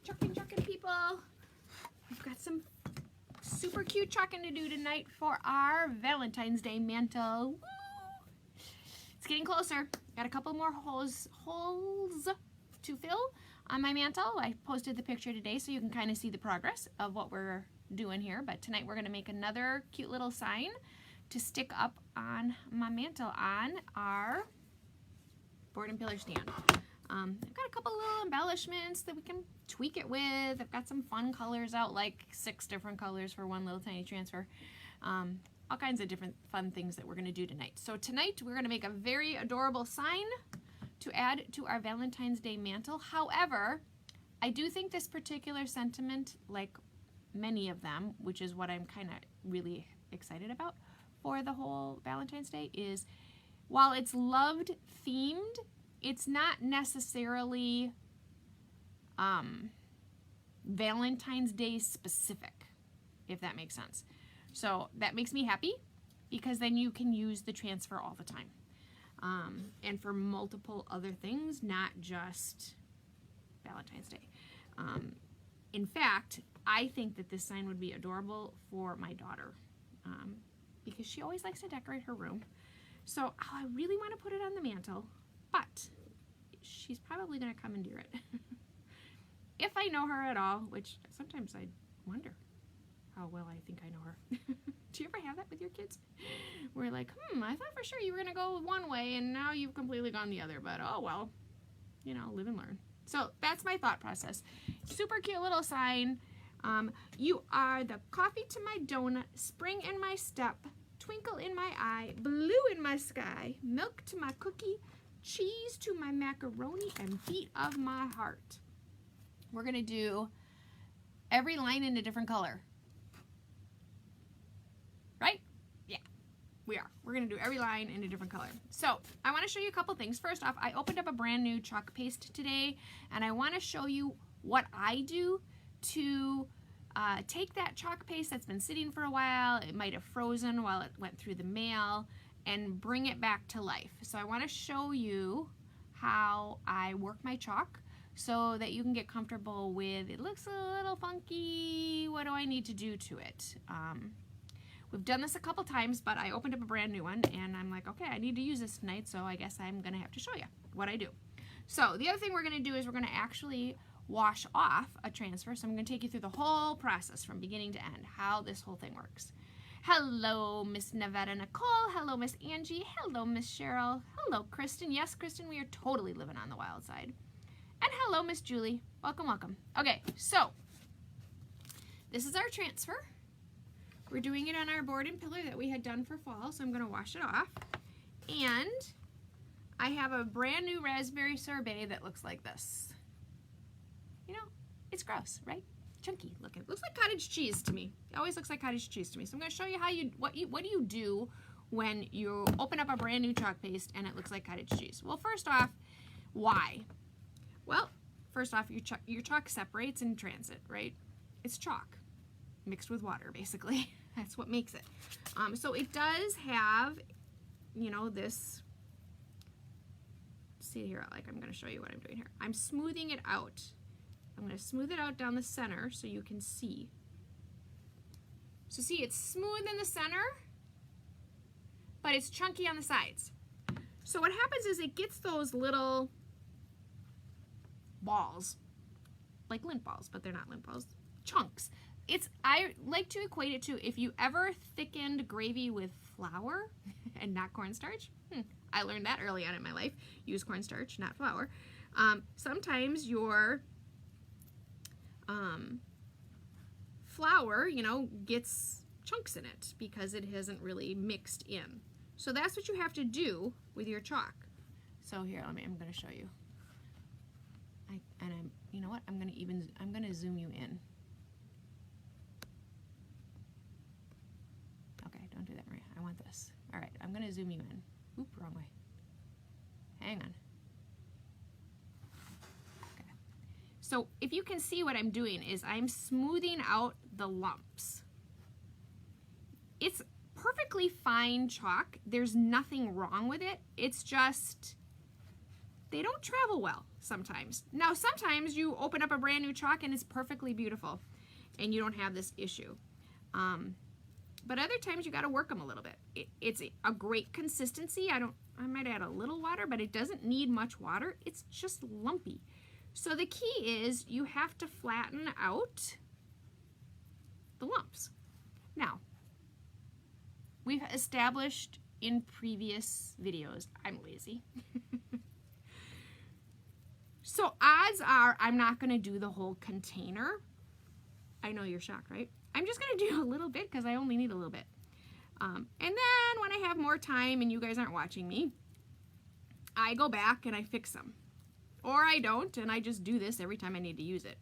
Chucking people. We've got some super cute chalking to do tonight for our Valentine's Day mantle. Woo! It's getting closer. Got a couple more holes to fill on my mantle. I posted the picture today so you can kind of see the progress of what we're doing here. But tonight we're going to make another cute little sign to stick up on my mantle on our board and pillar stand. I've got a couple little embellishments that we can tweak it with. I've got some fun colors out, like 6 different colors for one little tiny transfer. All kinds of different fun things that we're going to do tonight. So tonight we're going to make a very adorable sign to add to our Valentine's Day mantle. However, I do think this particular sentiment, like many of them, which is what I'm kind of really excited about for the whole Valentine's Day, is while it's loved themed, it's not necessarily Valentine's Day specific, if that makes sense. So that makes me happy because then you can use the transfer all the time. And for multiple other things, not just Valentine's Day. In fact, I think that this sign would be adorable for my daughter because she always likes to decorate her room. So I really want to put it on the mantle, but she's probably going to commandeer it. If I know her at all, which sometimes I wonder how well I think I know her. Do you ever have that with your kids? Where like, I thought for sure you were going to go one way and now you've completely gone the other, but oh well, you know, live and learn. So that's my thought process. Super cute little sign. You are the coffee to my donut, spring in my step, twinkle in my eye, blue in my sky, milk to my cookie, cheese to my macaroni, and beat of my heart. We're going to do every line in a different color. Right? Yeah, we are. We're going to do every line in a different color. So I want to show you a couple things. First off, I opened up a brand new chalk paste today, and I want to show you what I do to take that chalk paste that's been sitting for a while, it might have frozen while it went through the mail, and bring it back to life. So I want to show you how I work my chalk so that you can get comfortable with, it looks a little funky, what do I need to do to it? We've done this a couple times, but I opened up a brand new one and I'm like, okay, I need to use this tonight, so I guess I'm gonna have to show you what I do. So the other thing we're gonna do is we're gonna actually wash off a transfer. So I'm going to take you through the whole process from beginning to end, how this whole thing works. Hello, Miss Nevada Nicole. Hello, Miss Angie. Hello, Miss Cheryl. Hello, Kristen. Yes, Kristen, we are totally living on the wild side. And hello, Miss Julie. Welcome, welcome. Okay, so this is our transfer. We're doing it on our board and pillar that we had done for fall, so I'm going to wash it off. And I have a brand new raspberry sorbet that looks like this. You know, it's gross, right? Chunky looking. Looks like cottage cheese to me. It always looks like cottage cheese to me. So I'm going to show you how what do you do when you open up a brand new chalk paste and it looks like cottage cheese. Well, first off, why? Well, first off, your chalk separates in transit, right? It's chalk mixed with water, basically. That's what makes it. So it does have, you know, this. See here, like I'm going to show you what I'm doing here. I'm smoothing it out. I'm going to smooth it out down the center so you can see. So see, it's smooth in the center, but it's chunky on the sides. So what happens is it gets those little balls, like lint balls, but they're not lint balls, chunks. I like to equate it to if you ever thickened gravy with flour and not cornstarch. I learned that early on in my life. Use cornstarch, not flour. Sometimes your flour, you know, gets chunks in it because it hasn't really mixed in. So that's what you have to do with your chalk. So here, I'm going to show you. You know what? I'm going to zoom you in. Okay, don't do that, Maria. I want this. All right, I'm going to zoom you in. Oop, wrong way. Hang on. So if you can see what I'm doing is I'm smoothing out the lumps. It's perfectly fine chalk. There's nothing wrong with it. It's just, they don't travel well. sometimes. Now, sometimes you open up a brand new chalk and it's perfectly beautiful and you don't have this issue. But other times you got to work them a little bit. It's a great consistency. I might add a little water, but it doesn't need much water. It's just lumpy. So the key is you have to flatten out the lumps. Now, we've established in previous videos, I'm lazy. So odds are I'm not going to do the whole container. I know you're shocked, right? I'm just going to do a little bit because I only need a little bit. And then when I have more time and you guys aren't watching me, I go back and I fix them. Or I don't, and I just do this every time I need to use it.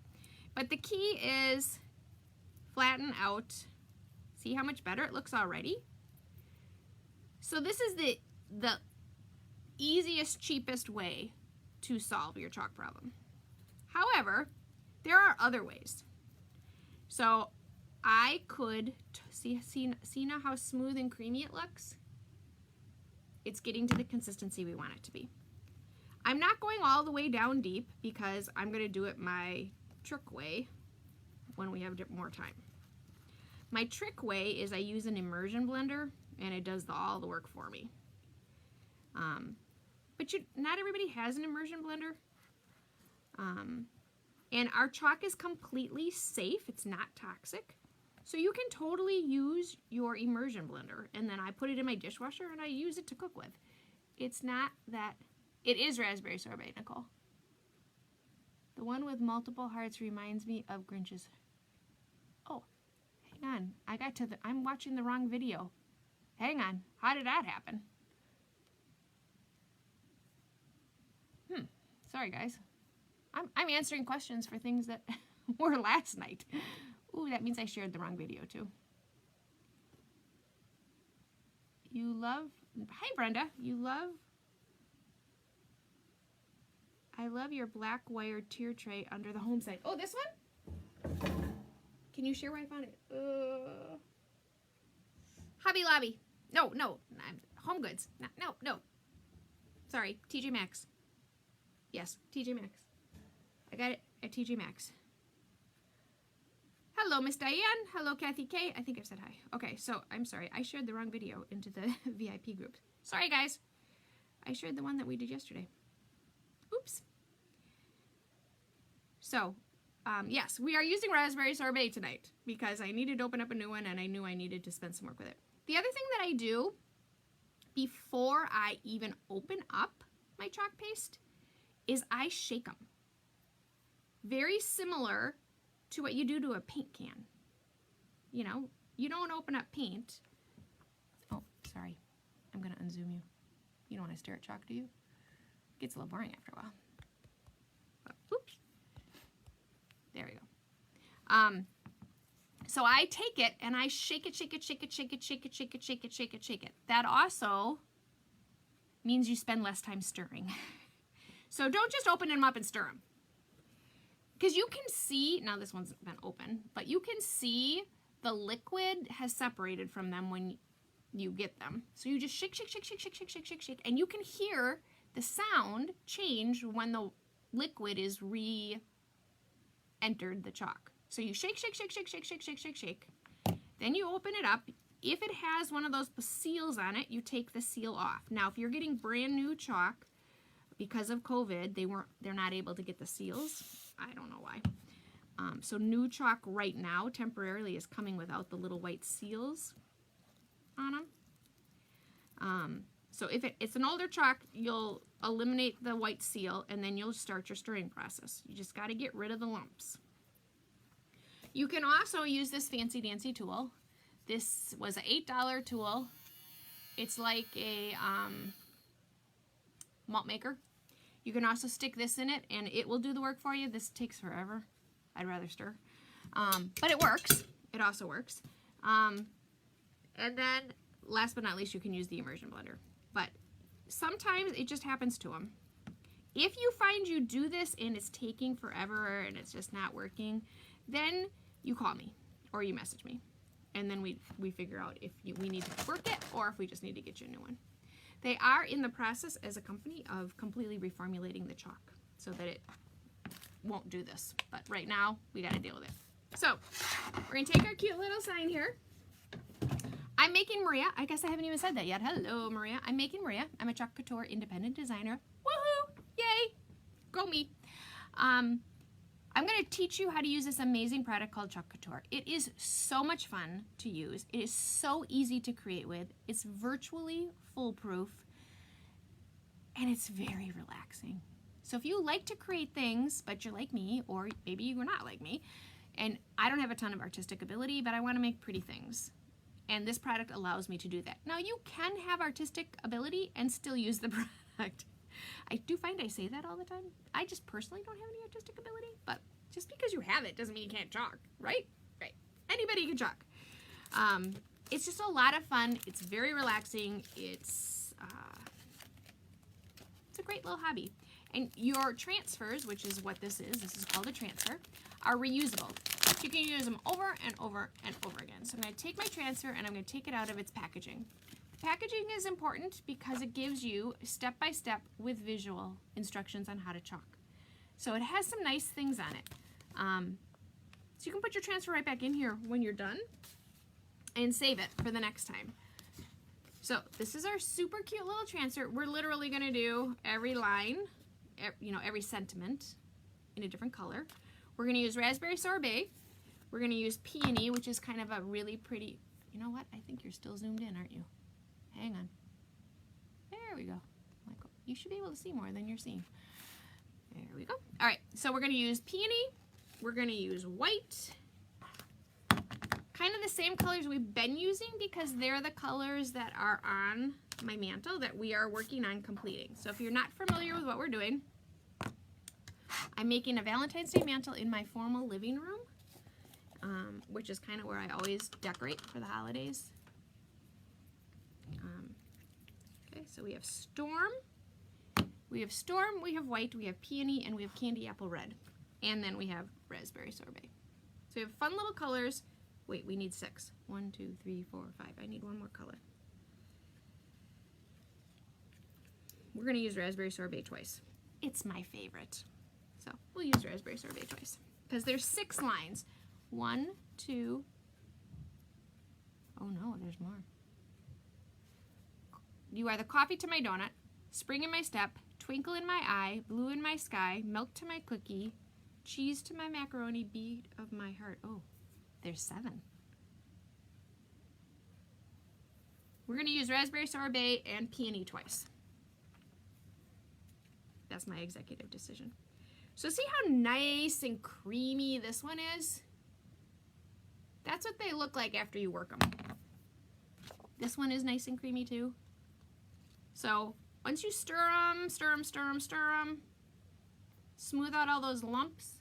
But the key is flatten out. See how much better it looks already? So this is the easiest, cheapest way to solve your chalk problem. However, there are other ways. So I could, see now how smooth and creamy it looks? It's getting to the consistency we want it to be. I'm not going all the way down deep because I'm going to do it my trick way when we have more time. My trick way is I use an immersion blender and it does all the work for me. But not everybody has an immersion blender. And our chalk is completely safe. It's not toxic. So you can totally use your immersion blender. And then I put it in my dishwasher and I use it to cook with. It's not that... It is raspberry sorbet, Nicole. The one with multiple hearts reminds me of Grinch's. Oh, hang on. I'm watching the wrong video. Hang on. How did that happen? Sorry, guys. I'm answering questions for things that were last night. Ooh, that means I shared the wrong video, too. You love... Hi, Brenda. I love your black wire tier tray under the home side. Oh, this one? Can you share where I found it? Hobby Lobby. No. Home Goods. No. Sorry, TJ Maxx. Yes, TJ Maxx. I got it at TJ Maxx. Hello, Miss Diane. Hello, Kathy K. I think I've said hi. Okay, so I'm sorry. I shared the wrong video into the VIP group. Sorry, guys. I shared the one that we did yesterday. Oops. So, yes, we are using raspberry sorbet tonight because I needed to open up a new one and I knew I needed to spend some work with it. The other thing that I do before I even open up my chalk paste is I shake them. Very similar to what you do to a paint can. You know, you don't open up paint. Oh, sorry. I'm going to unzoom you. You don't want to stare at chalk, do you? It gets a little boring after a while. But, oops. There we go. So I take it and I shake it. That also means you spend less time stirring. So don't just open them up and stir them. Because you can see, now this one's been open, but you can see the liquid has separated from them when you get them. So you just shake, and you can hear the sound change when the liquid is re-entered the chalk. So you shake. Then you open it up. If it has one of those seals on it, you take the seal off. Now, if you're getting brand new chalk, because of COVID, they're not able to get the seals. I don't know why. So new chalk right now temporarily is coming without the little white seals on them. So if it's an older chalk, you'll eliminate the white seal and then you'll start your stirring process. You just got to get rid of the lumps. You can also use this fancy dancy tool. This was an $8 tool. It's like a malt maker. You can also stick this in it and it will do the work for you. This takes forever. I'd rather stir. But it works. It also works. And then last but not least, you can use the immersion blender. But sometimes it just happens to them. If you find you do this and it's taking forever and it's just not working, then you call me or you message me. And then we figure out if we need to work it or if we just need to get you a new one. They are in the process as a company of completely reformulating the chalk. so that it won't do this. But right now, we got to deal with it. So we're going to take our cute little sign here. I'm making Maria. I guess I haven't even said that yet. Hello, Maria. I'm making Maria. I'm a Chalk Couture independent designer. Woohoo! Yay! Go me. I'm going to teach you how to use this amazing product called Chalk Couture. It is so much fun to use. It is so easy to create with. It's virtually foolproof, and it's very relaxing. So if you like to create things, but you're like me, or maybe you're not like me, and I don't have a ton of artistic ability, but I want to make pretty things. And this product allows me to do that. Now, you can have artistic ability and still use the product. I do find I say that all the time. I just personally don't have any artistic ability, but just because you have it doesn't mean you can't chalk, right? Right. Anybody can chalk. It's just a lot of fun. It's very relaxing. It's a great little hobby. And your transfers, which is what this is called a transfer, are reusable. You can use them over and over and over again. So I'm going to take my transfer and I'm going to take it out of its packaging. The packaging is important because it gives you step by step with visual instructions on how to chalk. So it has some nice things on it. So you can put your transfer right back in here when you're done and save it for the next time. So this is our super cute little transfer. We're literally going to do every line, every sentiment in a different color. We're going to use Raspberry Sorbet. We're going to use Peony, which is kind of a really pretty, you know what? I think you're still zoomed in, aren't you? Hang on. There we go. Michael, you should be able to see more than you're seeing. There we go. All right, so we're going to use Peony. We're going to use white. Kind of the same colors we've been using because they're the colors that are on my mantle that we are working on completing. So if you're not familiar with what we're doing, I'm making a Valentine's Day mantle in my formal living room, which is kind of where I always decorate for the holidays. Okay, so we have Storm, we have White, we have Peony, and we have Candy Apple Red. And then we have Raspberry Sorbet. So we have fun little colors. Wait, we need 6. 1, 2, 3, 4, 5. I need one more color. We're going to use Raspberry Sorbet twice. It's my favorite. So we'll use Raspberry Sorbet twice. Because there's 6 lines. 1, 2. Oh no, there's more. You are the coffee to my donut, spring in my step, twinkle in my eye, blue in my sky, milk to my cookie, cheese to my macaroni, beat of my heart. Oh, there's 7. We're going to use Raspberry Sorbet and Peony twice. That's my executive decision. So see how nice and creamy this one is? That's what they look like after you work them. This one is nice and creamy too. So once you stir them, smooth out all those lumps,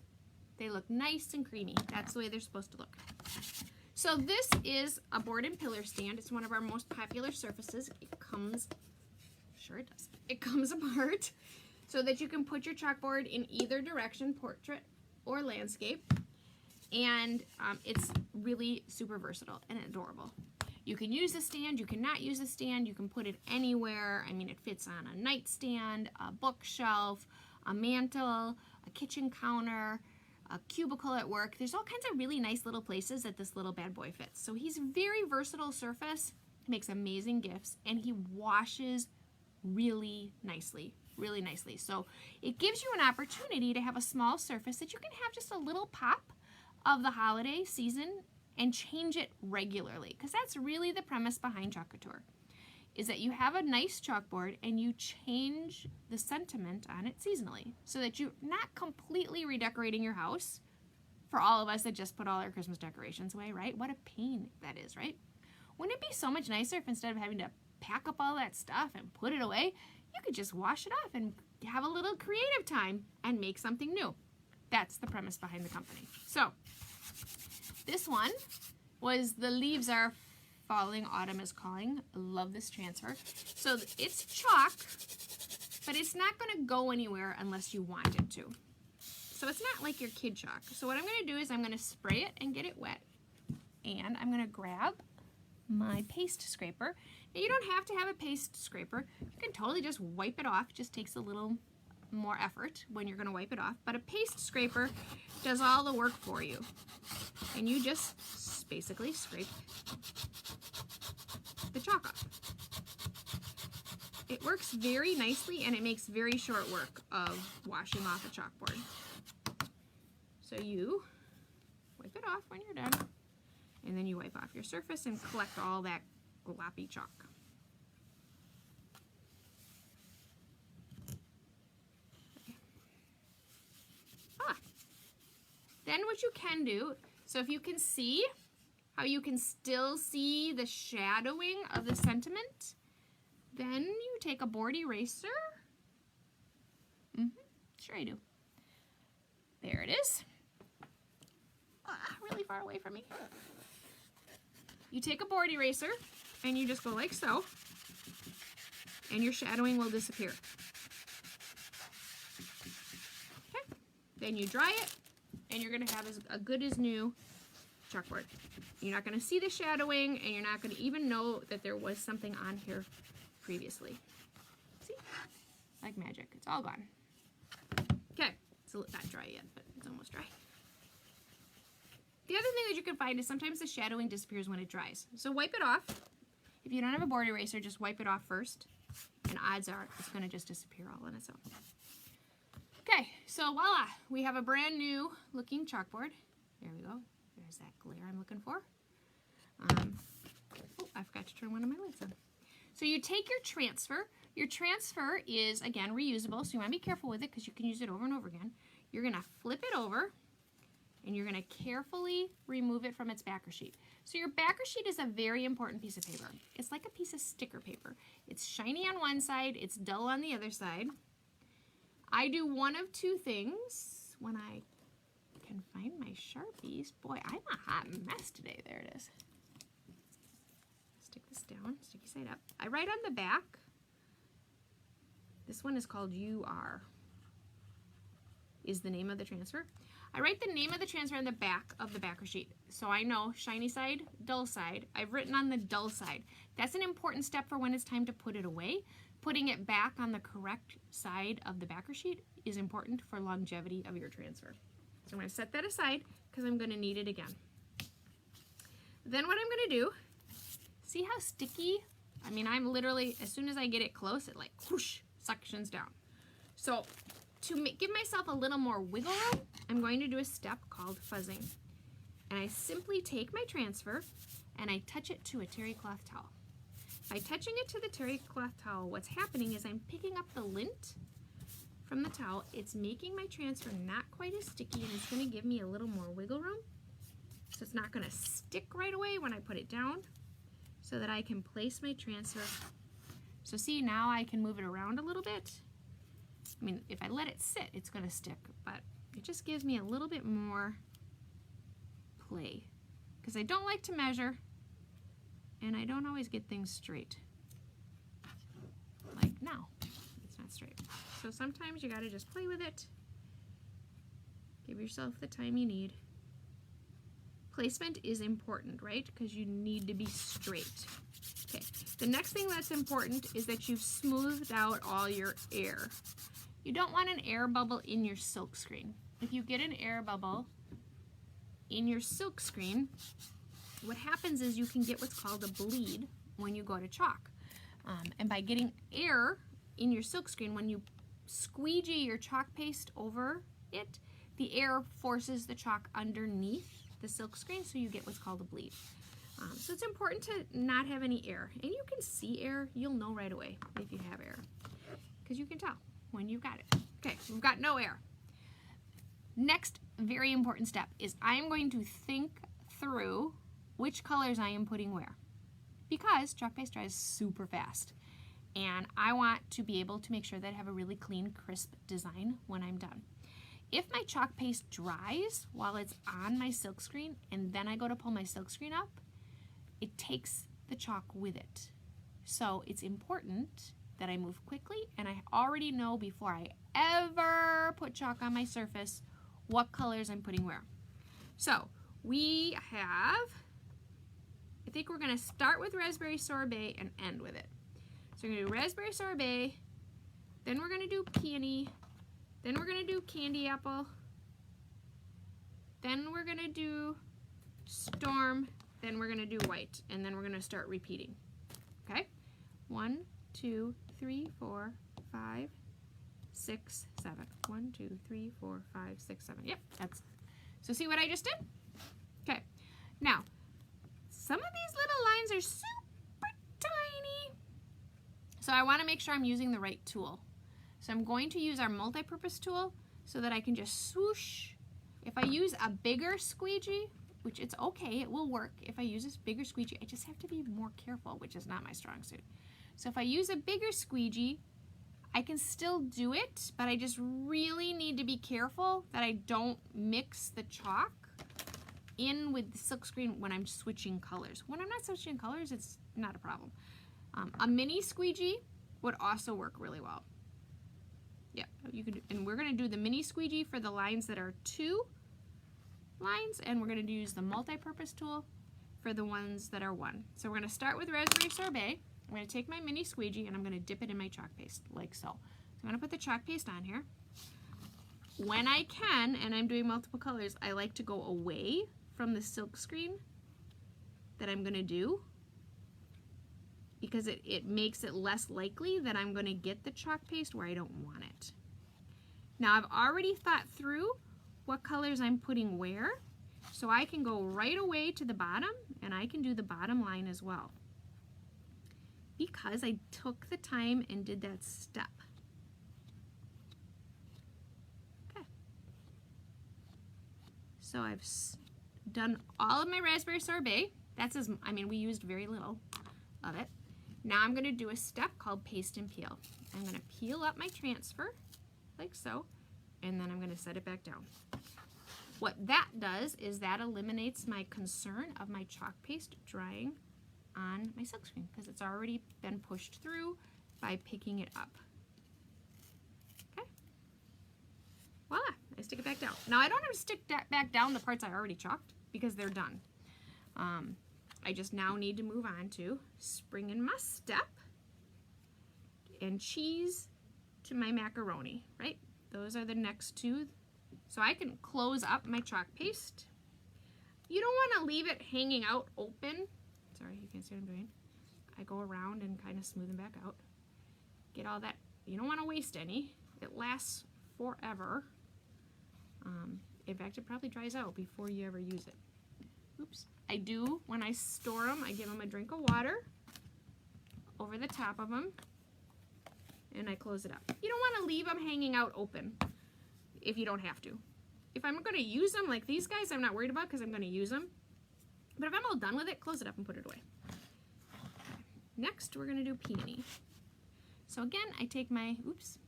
they look nice and creamy. That's the way they're supposed to look. So this is a board and pillar stand. It's one of our most popular surfaces. It comes, sure it does. It comes apart so that you can put your chalkboard in either direction, portrait or landscape. And it's really super versatile and adorable. You can use the stand, you cannot use the stand, you can put it anywhere. I mean, it fits on a nightstand, a bookshelf, a mantle, a kitchen counter, a cubicle at work. There's all kinds of really nice little places that this little bad boy fits. So he's a very versatile surface, makes amazing gifts, and he washes really nicely. So it gives you an opportunity to have a small surface that you can have just a little pop of the holiday season and change it regularly, because that's really the premise behind Chalk Couture, is that you have a nice chalkboard and you change the sentiment on it seasonally so that you're not completely redecorating your house. For all of us that just put all our Christmas decorations away, right? What a pain that is, right? Wouldn't it be so much nicer if instead of having to pack up all that stuff and put it away, you could just wash it off and have a little creative time and make something new? That's the premise behind the company. So this one was The Leaves Are Falling, Autumn is Calling. I love this transfer. So it's chalk, but it's not going to go anywhere unless you want it to. So it's not like your kid chalk. So what I'm going to do is I'm going to spray it and get it wet. And I'm going to grab my paste scraper. Now, you don't have to have a paste scraper. You can totally just wipe it off. It just takes a little more effort when you're going to wipe it off, but a paste scraper does all the work for you. And you just basically scrape the chalk off. It works very nicely and it makes very short work of washing off a chalkboard. So you wipe it off when you're done, and then you wipe off your surface and collect all that gloppy chalk. Then what you can do, so if you can see how you can still see the shadowing of the sentiment, then you take a board eraser. Sure I do. There it is. Really far away from me. You take a board eraser and you just go like so, and your shadowing will disappear. Okay. Then you dry it, and you're going to have a good as new chalkboard. You're not going to see the shadowing, and you're not going to even know that there was something on here previously. See? Like magic. It's all gone. Okay. It's not dry yet, but it's almost dry. The other thing that you can find is sometimes the shadowing disappears when it dries. So wipe it off. If you don't have a board eraser, just wipe it off first, and odds are it's going to just disappear all on its own. Okay, so voila, we have a brand new looking chalkboard. There we go. There's that glare I'm looking for. Oh, I forgot to turn one of my lights on. So you take your transfer. Your transfer is, again, reusable, so you want to be careful with it because you can use it over and over again. You're going to flip it over, and you're going to carefully remove it from its backer sheet. So your backer sheet is a very important piece of paper. It's like a piece of sticker paper. It's shiny on one side, it's dull on the other side. I do one of two things when I can find my Sharpies. Boy, I'm a hot mess today. There it is. Stick this down, sticky side up. I write on the back. This one is called UR, is the name of the transfer. I write the name of the transfer on the back of the backer sheet. So I know shiny side, dull side. I've written on the dull side. That's an important step for when it's time to put it away. Putting it back on the correct side of the backer sheet is important for longevity of your transfer. So I'm going to set that aside because I'm going to need it again. Then what I'm going to do, see how sticky? I mean, I'm literally, as soon as I get it close, it like whoosh, suctions down. So to give myself a little more wiggle room, I'm going to do a step called fuzzing. And I simply take my transfer and I touch it to a terry cloth towel. By touching it to the terry cloth towel, what's happening is I'm picking up the lint from the towel. It's making my transfer not quite as sticky, and it's going to give me a little more wiggle room. So it's not going to stick right away when I put it down, so that I can place my transfer. So see, now I can move it around a little bit. I mean, if I let it sit, it's going to stick, but it just gives me a little bit more play, because I don't like to measure, and I don't always get things straight. Like now, it's not straight. So sometimes you gotta just play with it. Give yourself the time you need. Placement is important, right? Because you need to be straight. Okay, the next thing that's important is that you've smoothed out all your air. You don't want an air bubble in your silk screen. If you get an air bubble in your silk screen, what happens is you can get what's called a bleed when you go to chalk. And by getting air in your silk screen, when you squeegee your chalk paste over it, the air forces the chalk underneath the silk screen, so you get what's called a bleed. So it's important to not have any air. And you can see air, you'll know right away if you have air, because you can tell when you've got it. Okay, we've got no air. Next very important step is I am going to think through which colors I am putting where, because chalk paste dries super fast, and I want to be able to make sure that I have a really clean, crisp design when I'm done. If my chalk paste dries while it's on my silk screen and then I go to pull my silk screen up, it takes the chalk with it. So it's important that I move quickly, and I already know before I ever put chalk on my surface what colors I'm putting where. So we have, I think we're going to start with raspberry sorbet and end with it. So we're going to do raspberry sorbet, then we're going to do peony, Then we're going to do candy apple. Then we're going to do storm. Then we're going to do white. And then we're going to start repeating. Okay? 1, 2, 3, 4, 5, 6, 7. 1, 2, 3, 4, 5, 6, 7. Yep, that's. So see what I just did? Okay. Now, some of these little lines are super tiny. So I want to make sure I'm using the right tool. So I'm going to use our multi-purpose tool so that I can just swoosh. If I use a bigger squeegee, which it's okay, it will work. If I use this bigger squeegee, I just have to be more careful, which is not my strong suit. So if I use a bigger squeegee, I can still do it, but I just really need to be careful that I don't mix the chalk in with the silkscreen when I'm switching colors. When I'm not switching colors, it's not a problem. A mini squeegee would also work really well. Yeah, you could, and we're going to do the mini squeegee for the lines that are 2 lines, and we're going to use the multi-purpose tool for the ones that are 1. So we're going to start with raspberry sorbet. I'm going to take my mini squeegee and I'm going to dip it in my chalk paste, like so. So I'm going to put the chalk paste on here. When I can, and I'm doing multiple colors, I like to go away from the silk screen that I'm going to do, because it makes it less likely that I'm going to get the chalk paste where I don't want it. Now I've already thought through what colors I'm putting where, so I can go right away to the bottom and I can do the bottom line as well, because I took the time and did that step. Okay. So I've done all of my raspberry sorbet. That's as, I mean, we used very little of it. Now I'm going to do a step called paste and peel. I'm going to peel up my transfer like so, and then I'm going to set it back down. What that does is that eliminates my concern of my chalk paste drying on my silkscreen, because it's already been pushed through by picking it up. Okay, voila, I stick it back down. Now I don't have to stick back down the parts I already chalked because they're done. I just now need to move on to spring in my step and cheese to my macaroni, right? Those are the next 2. So I can close up my chalk paste. You don't want to leave it hanging out open. Sorry, you can't see what I'm doing. I go around and kind of smooth them back out. Get all that. You don't want to waste any. It lasts forever. In fact, it probably dries out before you ever use it. Oops. I do, when I store them, I give them a drink of water over the top of them, and I close it up. You don't want to leave them hanging out open if you don't have to. If I'm going to use them like these guys, I'm not worried about because I'm going to use them. But if I'm all done with it, close it up and put it away. Okay. Next, we're going to do peony. So again, I take my, oops,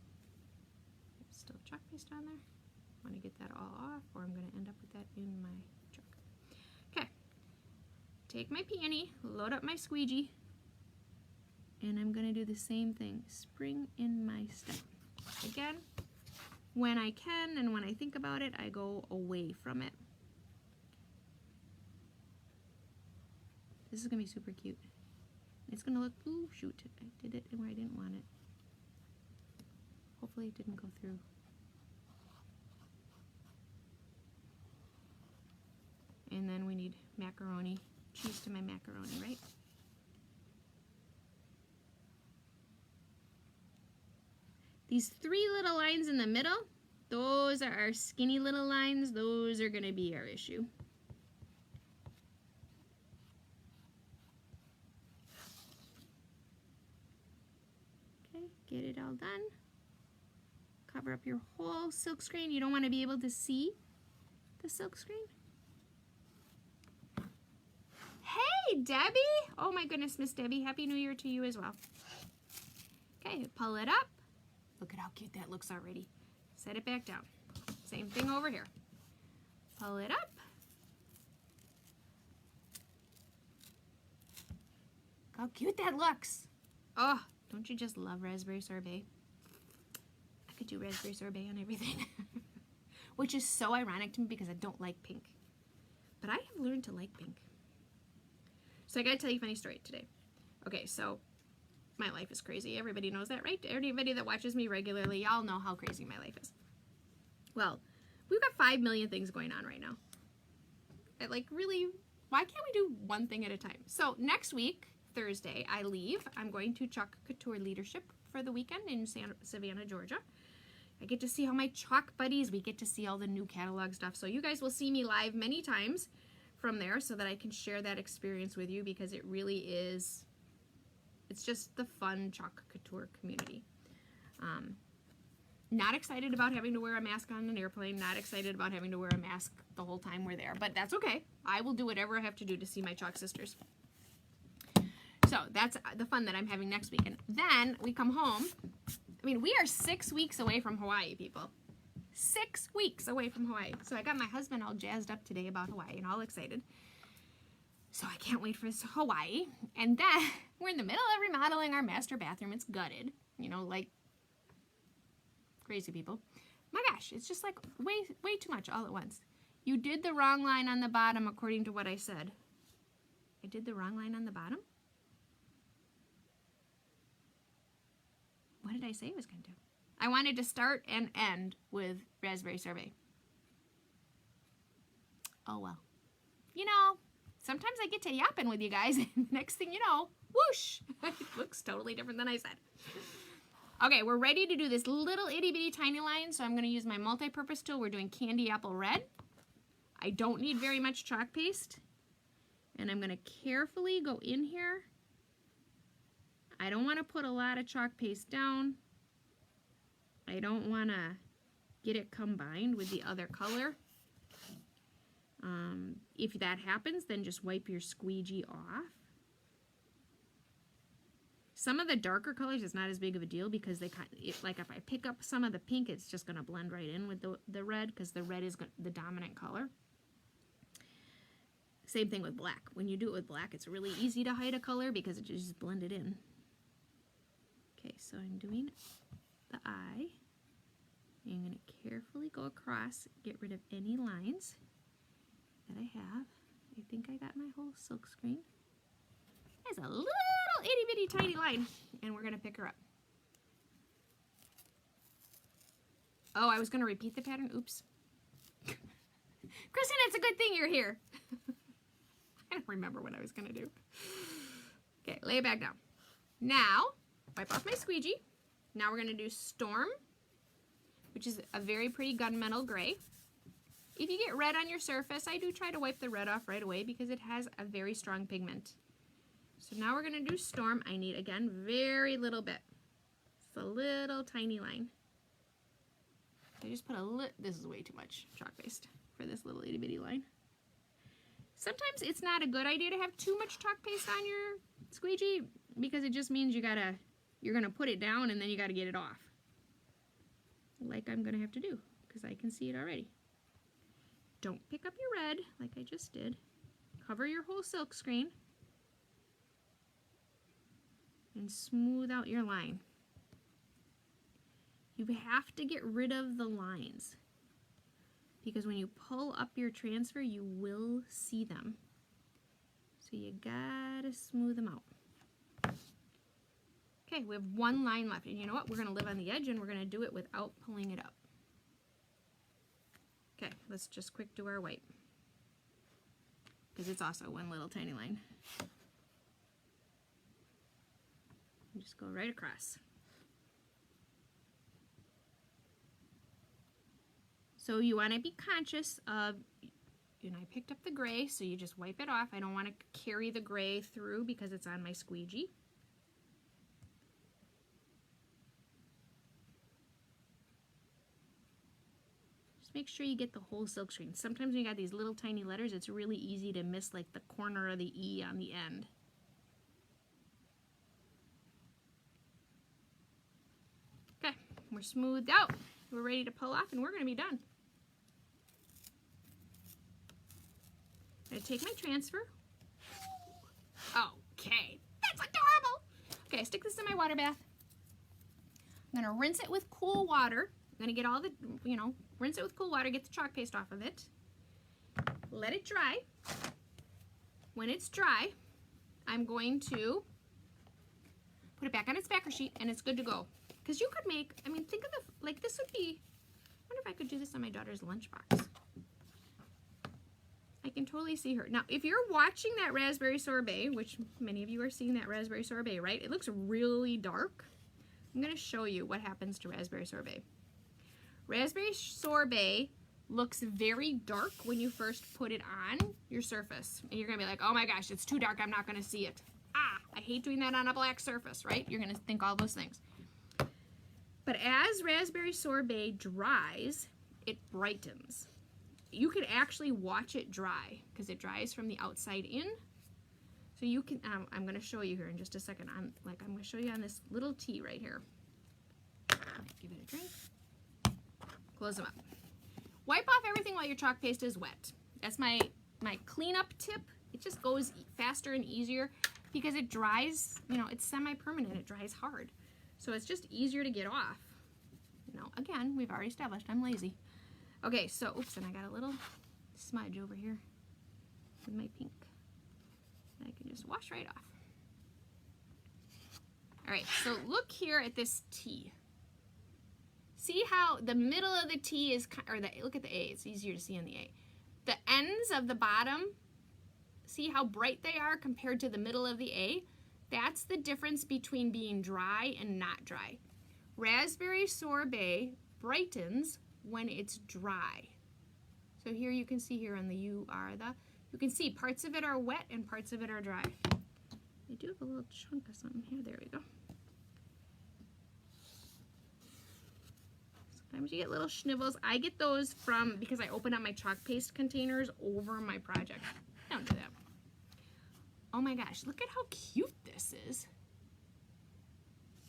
still chalk paste on there. I want to get that all off, or I'm going to end up with that in my chalk. Okay, take my peony, load up my squeegee, and I'm going to do the same thing. Spring in my step. Again, when I can and when I think about it, I go away from it. This is going to be super cute. It's going to look, ooh, shoot, I did it where I didn't want it. Hopefully it didn't go through. And then we need macaroni, cheese to my macaroni, right? These 3 little lines in the middle, those are our skinny little lines. Those are going to be our issue. Okay, get it all done. Cover up your whole silk screen. You don't want to be able to see the silk screen. Hey, Debbie! Oh my goodness, Miss Debbie. Happy New Year to you as well. Okay, pull it up. Look at how cute that looks already. Set it back down. Same thing over here. Pull it up. How cute that looks. Oh, don't you just love raspberry sorbet? I could do raspberry sorbet on everything. Which is so ironic to me because I don't like pink. But I have learned to like pink. So I gotta tell you a funny story today. Okay, so my life is crazy. Everybody knows that, right? Everybody that watches me regularly, y'all know how crazy my life is. Well, we've got 5 million things going on right now. Like, really, why can't we do one thing at a time? So next week, Thursday, I leave. I'm going to Chalk Couture Leadership for the weekend in Savannah, Georgia. I get to see all my chalk buddies. We get to see all the new catalog stuff. So you guys will see me live many times from there so that I can share that experience with you, because it really is, it's just the fun Chalk Couture community. Not excited about having to wear a mask on an airplane. Not excited about having to wear a mask the whole time we're there. But that's okay. I will do whatever I have to do to see my chalk sisters. So that's the fun that I'm having next week. And then we come home. I mean, we are 6 weeks away from Hawaii, people. 6 weeks away from Hawaii. So I got my husband all jazzed up today about Hawaii and all excited. So I can't wait for Hawaii. And then we're in the middle of remodeling our master bathroom. It's gutted, you know, like crazy people. My gosh, it's just like way too much all at once. You did the wrong line on the bottom according to what I said. I did the wrong line on the bottom? What did I say I was going to do? I wanted to start and end with Raspberry Sorbet. Oh well. You know, sometimes I get to yapping with you guys, and next thing you know, whoosh! It looks totally different than I said. Okay, we're ready to do this little itty bitty tiny line, so I'm going to use my multi-purpose tool. We're doing Candy Apple Red. I don't need very much chalk paste, and I'm going to carefully go in here. I don't want to put a lot of chalk paste down. I don't want to get it combined with the other color. If that happens, then just wipe your squeegee off. Some of the darker colors, it's not as big of a deal because they kind of, like if I pick up some of the pink, it's just going to blend right in with the red, because the red is the dominant color. Same thing with black. When you do it with black, it's really easy to hide a color because it just blended in. Okay, so I'm doing the eye. I'm going to carefully go across, get rid of any lines that I have. I think I got my whole silk screen. There's a little itty bitty tiny line, and we're going to pick her up. Oh, I was going to repeat the pattern. Oops. Kristen, it's a good thing you're here. I don't remember what I was going to do. Okay, lay it back down. Now, wipe off my squeegee. Now we're going to do Storm, which is a very pretty gunmetal gray. If you get red on your surface, I do try to wipe the red off right away because it has a very strong pigment. So now we're going to do Storm. I need, again, very little bit. It's a little tiny line. I just put a little, this is way too much chalk paste for this little itty bitty line. Sometimes it's not a good idea to have too much chalk paste on your squeegee because it just means you're gonna put it down and then you gotta get it off. Like I'm gonna have to do because I can see it already. Don't pick up your red like I just did. Cover your whole silk screen and smooth out your line. You have to get rid of the lines because when you pull up your transfer, you will see them. So you gotta smooth them out. Okay, we have one line left, and you know what? We're gonna live on the edge and we're gonna do it without pulling it up. Okay, let's just quick do our white because it's also one little tiny line. And just go right across. So you want to be conscious of, you know, I picked up the gray, so you just wipe it off. I don't want to carry the gray through because it's on my squeegee. Just make sure you get the whole silk screen. Sometimes when you got these little tiny letters, it's really easy to miss like the corner of the E on the end. Okay, we're smoothed out. We're ready to pull off and we're going to be done. I'm going to take my transfer. Okay, that's adorable. Okay, I stick this in my water bath. I'm going to rinse it with cool water. I'm going to get all the, you know, rinse it with cool water, get the chalk paste off of it. Let it dry. When it's dry, I'm going to put it back on its backer sheet and it's good to go. Because you could make, I mean, think of the, like this would be wonder if I could do this on my daughter's lunchbox. I can totally see her. Now, if you're watching that raspberry sorbet, which many of you are seeing that raspberry sorbet, right? It looks really dark. I'm going to show you what happens to raspberry sorbet. Raspberry sorbet looks very dark when you first put it on your surface. And you're going to be like, oh my gosh, it's too dark, I'm not going to see it. Ah, I hate doing that on a black surface, right? You're going to think all those things. But as raspberry sorbet dries, it brightens. You can actually watch it dry because it dries from the outside in. So you can, I'm going to show you here in just a second. I'm going to show you on this little tea right here. Give it a drink. Close them up. Wipe off everything while your chalk paste is wet. That's my cleanup tip. It just goes faster and easier because it dries, you know, it's semi-permanent. It dries hard. So it's just easier to get off. You know, again, we've already established I'm lazy. Okay, so, oops, and I got a little smudge over here with my pink. I can just wash right off. All right, so look here at this T. See how the middle of the T is, or look at the A, it's easier to see on the A. The ends of the bottom, see how bright they are compared to the middle of the A? That's the difference between being dry and not dry. Raspberry sorbet brightens when it's dry. So here you can see here on the you can see parts of it are wet and parts of it are dry. I do have a little chunk of something here. There we go. Sometimes you get little schnivels. I get those from, because I open up my chalk paste containers over my project. Don't do that. Oh my gosh, look at how cute this is.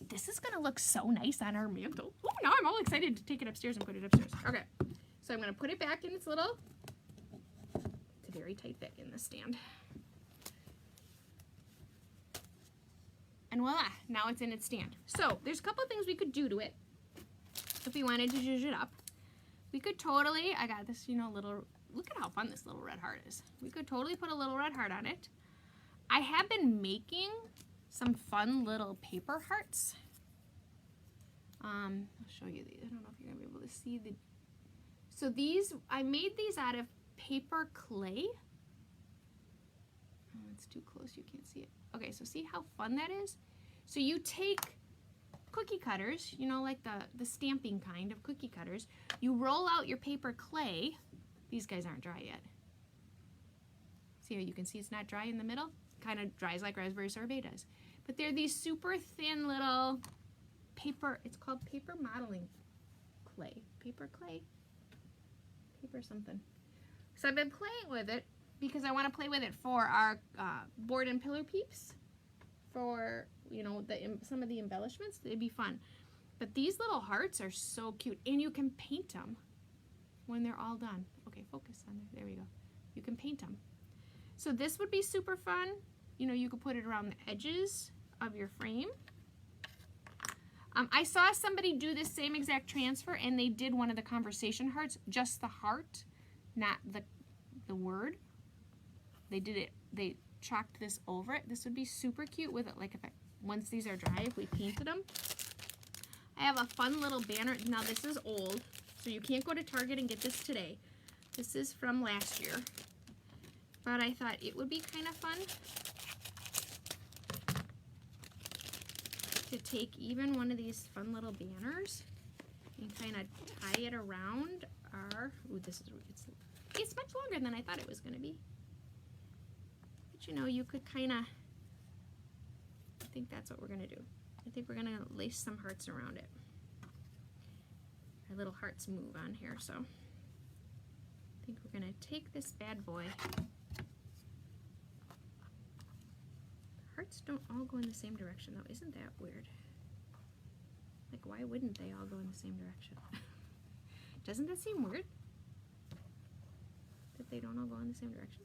This is gonna look so nice on our mantle. Oh, now I'm all excited to take it upstairs and put it upstairs. Okay, so I'm gonna put it back in its little, it's a very tight fit in the stand. And voila, now it's in its stand. So there's a couple of things we could do to it if we wanted to zhuzh it up. We could totally, I got this, you know, little, look at how fun this little red heart is. We could totally put a little red heart on it. I have been making some fun little paper hearts. I'll show you these. I don't know if you're gonna be able to see the. So these, I made these out of paper clay. Oh, it's too close, you can't see it. Okay, so see how fun that is? So you take cookie cutters, you know, like the stamping kind of cookie cutters. You roll out your paper clay. These guys aren't dry yet. See how you can see it's not dry in the middle? Kind of dries like raspberry sorbet does. But they're these super thin little paper, it's called paper modeling clay. Paper clay? Paper something. So I've been playing with it because I want to play with it for our board and pillar peeps. For, you know, some of the embellishments. It'd be fun. But these little hearts are so cute. And you can paint them when they're all done. Okay, focus on there. There we go. You can paint them. So this would be super fun. You know, you could put it around the edges of your frame. I saw somebody do this same exact transfer and they did one of the conversation hearts, just the heart, not the word. They did it, they chalked this over it. This would be super cute with it, like if once these are dry, if we painted them. I have a fun little banner. Now this is old, so you can't go to Target and get this today. This is from last year. But I thought it would be kind of fun to take even one of these fun little banners and kind of tie it around our, ooh, this is, it's much longer than I thought it was going to be. But you know, you could kind of, I think that's what we're going to do. I think we're going to lace some hearts around it. Our little hearts move on here, so I think we're going to take this bad boy. Hearts don't all go in the same direction though. Isn't that weird? Like, why wouldn't they all go in the same direction? Doesn't that seem weird? That they don't all go in the same direction?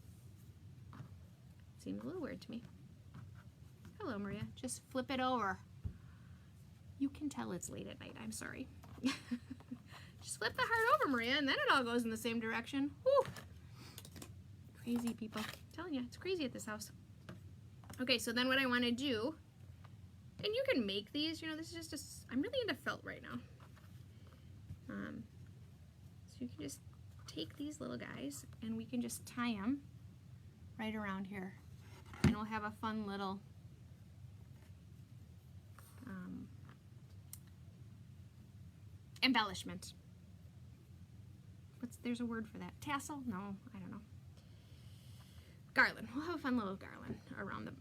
Seems a little weird to me. Hello, Maria. Just flip it over. You can tell it's late at night. I'm sorry. Just flip the heart over, Maria, and then it all goes in the same direction. Whew. Crazy people. I'm telling you, it's crazy at this house. Okay, so then what I want to do, and you can make these, you know, this is just I'm really into felt right now. you can just take these little guys and we can just tie them right around here. And we'll have a fun little embellishment. There's a word for that. Tassel? No, I don't know. Garland. We'll have a fun little garland around them.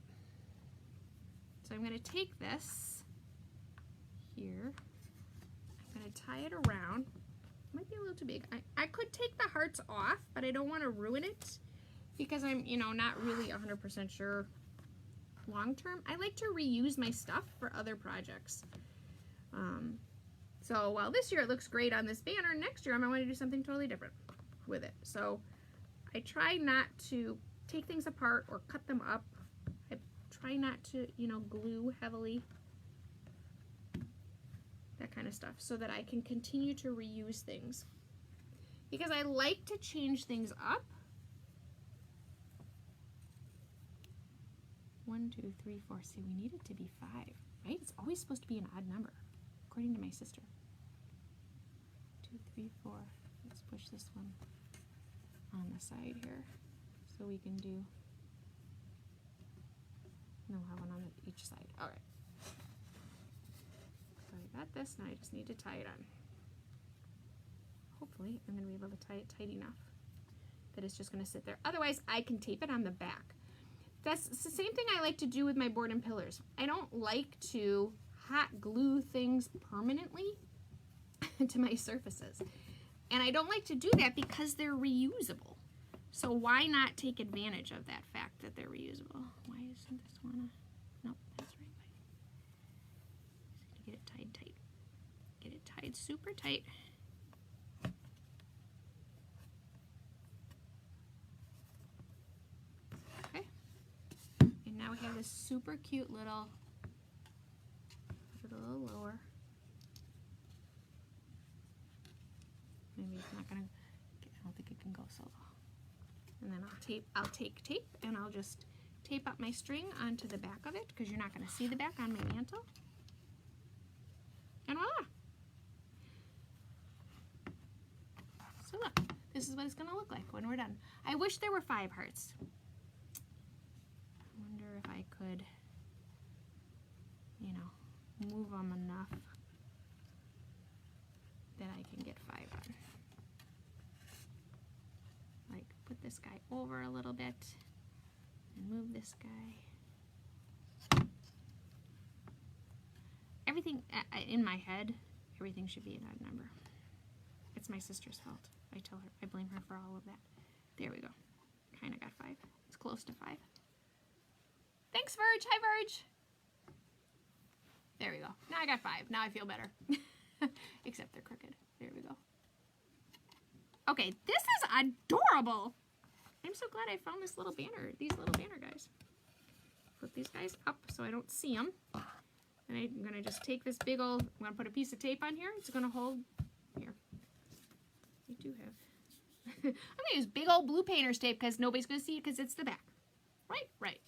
So I'm going to take this here. I'm going to tie it around. Might be a little too big. I could take the hearts off, but I don't want to ruin it because I'm, you know, not really 100% sure long term. I like to reuse my stuff for other projects. So while this year it looks great on this banner, next year I might want to do something totally different with it. So I try not to take things apart or cut them up. I try not to, you know, glue heavily, that kind of stuff, so that I can continue to reuse things. Because I like to change things up. 1, 2, 3, 4. See, we need it to be 5, right? It's always supposed to be an odd number, according to my sister. 2, 3, 4. Let's push this one on the side here so we can do. No, we'll have one on each side. All right. So I got this. Now I just need to tie it on. Hopefully, I'm going to be able to tie it tight enough that it's just going to sit there. Otherwise, I can tape it on the back. That's the same thing I like to do with my board and pillars. I don't like to hot glue things permanently to my surfaces. And I don't like to do that because they're reusable. So why not take advantage of that fact that they're reusable? Why isn't this one? Nope, that's right. Just get it tied tight. Get it tied super tight. Okay. And now we have this super cute little, put it a little lower. Maybe it's not gonna, I don't think it can go so low. And then I'll take tape and I'll just tape up my string onto the back of it because you're not gonna see the back on my mantle. And voila! So look, this is what it's gonna look like when we're done. I wish there were 5 hearts. I wonder if I could, you know, move them enough that I can get 5 on. Like put this guy over a little bit and move this guy. Everything in my head, everything should be an odd number. It's my sister's fault. I tell her, I blame her for all of that. There we go. Kind of got 5. It's close to 5. Thanks, Verge. Hi, Verge. There we go. Now I got 5. Now I feel better. Except they're crooked. There we go. Okay, this is adorable. I'm so glad I found this little banner, these little banner guys. Put these guys up so I don't see them. And I'm going to just take this big old, I'm going to put a piece of tape on here. It's going to hold, here. I do have. I'm going to use big old blue painter's tape because nobody's going to see it because it's the back. Right? Right.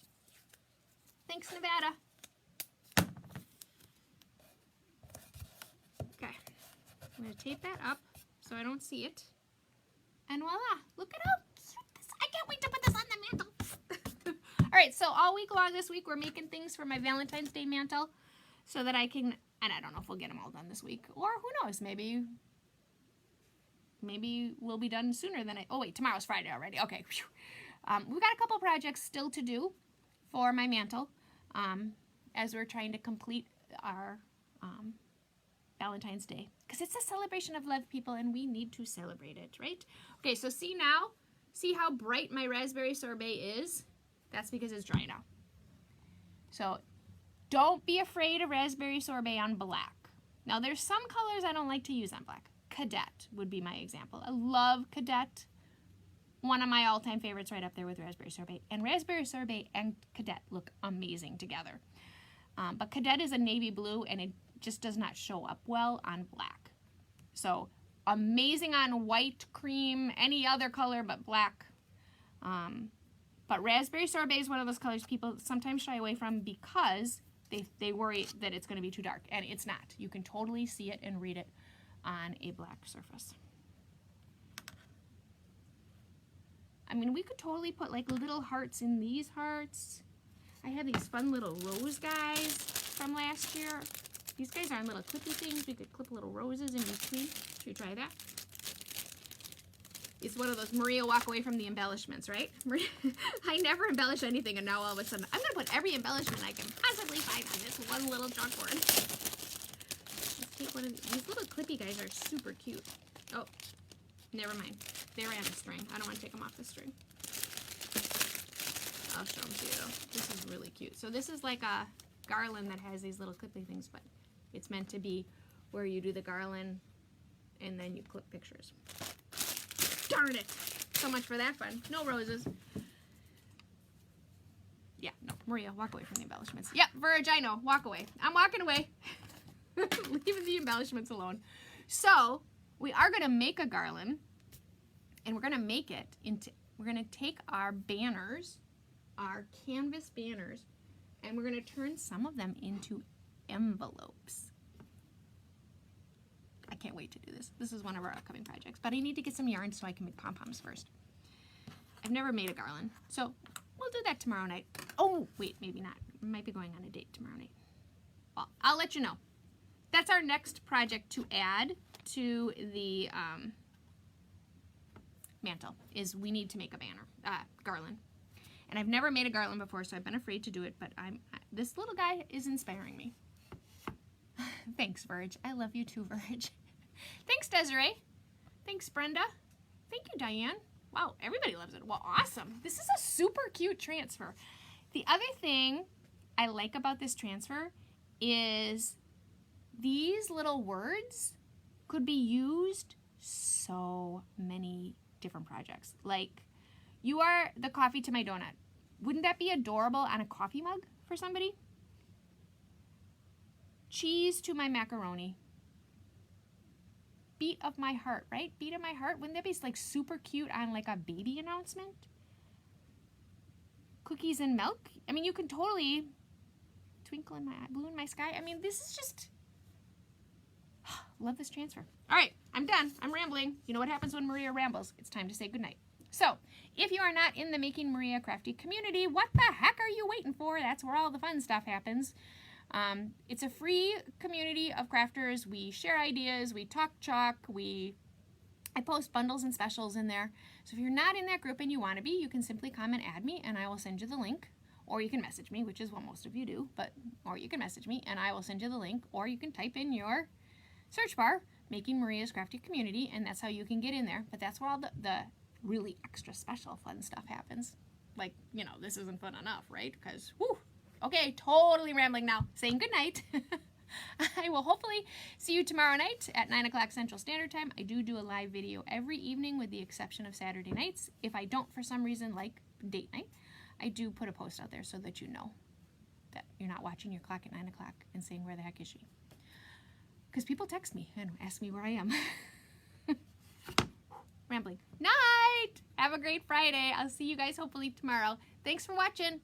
Thanks, Nevada. Okay. I'm going to tape that up so I don't see it. And voila, look at how cute this, I can't wait to put this on the mantle. All right, so all week long this week, we're making things for my Valentine's Day mantle so that I can, and I don't know if we'll get them all done this week, or who knows, maybe we'll be done sooner than oh wait, tomorrow's Friday already. Okay, we've got a couple projects still to do for my mantle as we're trying to complete our Valentine's Day, because it's a celebration of love, people, and we need to celebrate it, right? Okay, so see now, see how bright my raspberry sorbet is? That's because it's dry now. So don't be afraid of raspberry sorbet on black. Now there's some colors I don't like to use on black. Cadet would be my example. I love Cadet. One of my all-time favorites, right up there with raspberry sorbet. And raspberry sorbet and Cadet look amazing together. But Cadet is a navy blue and it just does not show up well on black. So amazing on white, cream, any other color but black. But raspberry sorbet is one of those colors people sometimes shy away from because they worry that it's going to be too dark, and it's not. You can totally see it and read it on a black surface. I mean, we could totally put like little hearts in these hearts. I have these fun little rose guys from last year. These guys are on little clippy things. We could clip little roses in between. Should we try that? It's one of those Maria walk away from the embellishments, right? I never embellish anything, and now all of a sudden I'm going to put every embellishment I can possibly find on this one little chalkboard. Let's take one of these little clippy guys are super cute. Oh, never mind. They're on a string. I don't want to take them off the string. I'll show them to you. This is really cute. So this is like a garland that has these little clippy things, but it's meant to be where you do the garland and then you clip pictures. Darn it! So much for that fun. No roses. Yeah, no. Maria, walk away from the embellishments. Yep, Verge, I know. Walk away. I'm walking away. Leaving the embellishments alone. So, we are going to make a garland, and we're going to make it into, we're going to take our banners, our canvas banners, and we're going to turn some of them into envelopes. I can't wait to do this. This is one of our upcoming projects, but I need to get some yarn so I can make pom-poms first. I've never made a garland, so we'll do that tomorrow night. Oh, wait, maybe not. We might be going on a date tomorrow night. Well, I'll let you know. That's our next project to add to the mantle, is we need to make a banner, garland. And I've never made a garland before, so I've been afraid to do it, but this little guy is inspiring me. Thanks, Verge. I love you too, Verge. Thanks, Desiree. Thanks, Brenda. Thank you, Diane. Wow, everybody loves it. Well, awesome. This is a super cute transfer. The other thing I like about this transfer is these little words could be used so many different projects. Like, you are the coffee to my donut. Wouldn't that be adorable on a coffee mug for somebody? Cheese to my macaroni. Beat of my heart, right? Beat of my heart. Wouldn't that be like super cute on like a baby announcement? Cookies and milk. I mean, you can totally twinkle in my eye, blue in my sky. I mean, this is just, love this transfer. All right, I'm done. I'm rambling. You know what happens when Maria rambles? It's time to say goodnight. So, if you are not in the Making Maria Crafty community, what the heck are you waiting for? That's where all the fun stuff happens. It's a free community of crafters. We share ideas, we talk chalk, I post bundles and specials in there. So if you're not in that group and you want to be, you can simply come and add me and I will send you the link. Or you can message me, which is what most of you do, or you can message me and I will send you the link. Or you can type in your search bar, Making Maria's Crafty Community, and that's how you can get in there. But that's where all the really extra special fun stuff happens. Like, you know, this isn't fun enough, right? Because, whew. Okay, totally rambling now. Saying goodnight. I will hopefully see you tomorrow night at 9 o'clock Central Standard Time. I do a live video every evening with the exception of Saturday nights. If I don't for some reason like date night, I do put a post out there so that you know that you're not watching your clock at 9 o'clock and saying, where the heck is she? Because people text me and ask me where I am. Rambling. Night! Have a great Friday. I'll see you guys hopefully tomorrow. Thanks for watching.